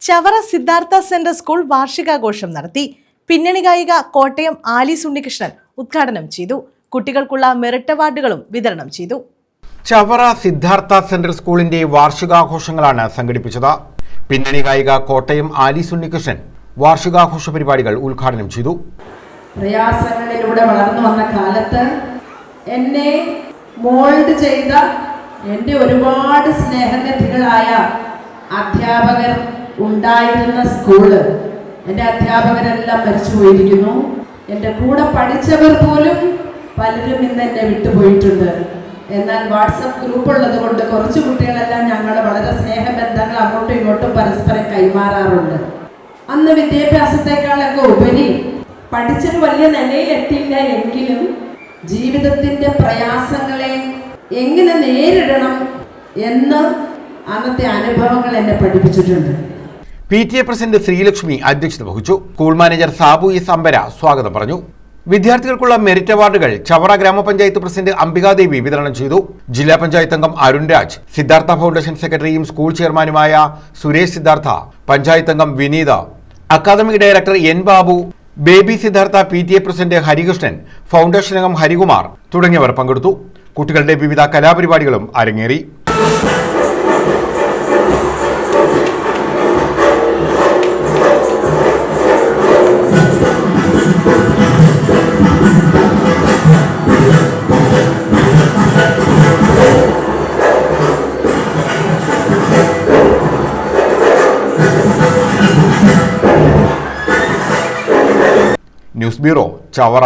Chavara Siddhartha centre school വാർഷികാഘോഷം നടത്തി. പിന്നണി ഗായിക കോട്ടയം ആലീസ് ഉണ്ണികൃഷ്ണൻ ഉദ്ഘാടനം ചെയ്തു. കുട്ടികൾക്കുള്ള മെറിറ്റ് അവാർഡുകളും വിതരണം ചെയ്തു. ചവറ സിദ്ധാർത്ഥ സെന്റർ സ്കൂളിന്റെ വാർഷികാഘോഷങ്ങളാണ് സംഘടിപ്പിച്ചത്. പിന്നണി ഗായിക കോട്ടയം ആലീസ് ഉണ്ണികൃഷ്ണൻ വാർഷികാഘോഷ പരിപാടികൾ ഉദ്ഘാടനം ചെയ്തു. പ്രയാസങ്ങളിലൂടെ വളർന്നു വന്ന കാലത്ത് എന്നെ മോൾഡ് ചെയ്ത എൻ്റെ ഒരുപാട് സ്നേഹനിധികളായ അധ്യാപകർ ഉണ്ടായിരുന്ന സ്കൂള്, എൻ്റെ അധ്യാപകരെല്ലാം മരിച്ചു പോയിരിക്കുന്നു. എൻ്റെ കൂടെ പഠിച്ചവർ പോലും പലരും ഇന്ന് എന്നെ വിട്ടുപോയിട്ടുണ്ട്. എന്നാൽ വാട്സപ്പ് ഗ്രൂപ്പ് ഉള്ളത് കൊണ്ട് കുറച്ച് കുട്ടികളെല്ലാം ഞങ്ങൾ വളരെ സ്നേഹബന്ധങ്ങൾ അങ്ങോട്ടും ഇങ്ങോട്ടും പരസ്പരം കൈമാറാറുണ്ട്. അന്ന് വിദ്യാഭ്യാസത്തെക്കാളൊക്കെ ഉപരി പഠിച്ചൊരു വലിയ നിലയിലെത്തിയില്ല എങ്കിലും ജീവിതത്തിൻ്റെ പ്രയാസങ്ങളെ എങ്ങനെ നേരിടണം എന്ന് അന്നത്തെ അനുഭവങ്ങൾ എന്നെ പഠിപ്പിച്ചിട്ടുണ്ട്. PTA പ്രസിഡന്റ് ശ്രീലക്ഷ്മി അധ്യക്ഷത വഹിച്ചു. സ്കൂൾ മാനേജർ സാബു എസ് അമ്പര സ്വാഗതം പറഞ്ഞു. വിദ്യാർത്ഥികൾക്കുള്ള മെറിറ്റ് അവാർഡുകൾ ചവറ ഗ്രാമപഞ്ചായത്ത് പ്രസിഡന്റ് അംബികാദേവി വിതരണം ചെയ്തു. ജില്ലാ പഞ്ചായത്ത് അംഗം അരുൺ രാജ്, സിദ്ധാർത്ഥ ഫൗണ്ടേഷൻ സെക്രട്ടറിയും സ്കൂൾ ചെയർമാനുമായ സുരേഷ് സിദ്ധാർത്ഥ, പഞ്ചായത്ത് അംഗം Vineetha, academic director N Babu, Baby Siddhartha, PTA president Harikrishnan, foundation അംഗം ഹരികുമാർ തുടങ്ങിയവർ പങ്കെടുത്തു. കുട്ടികളുടെ വിവിധ കലാപരിപാടികളും അരങ്ങേറി. News bureau, Chavara.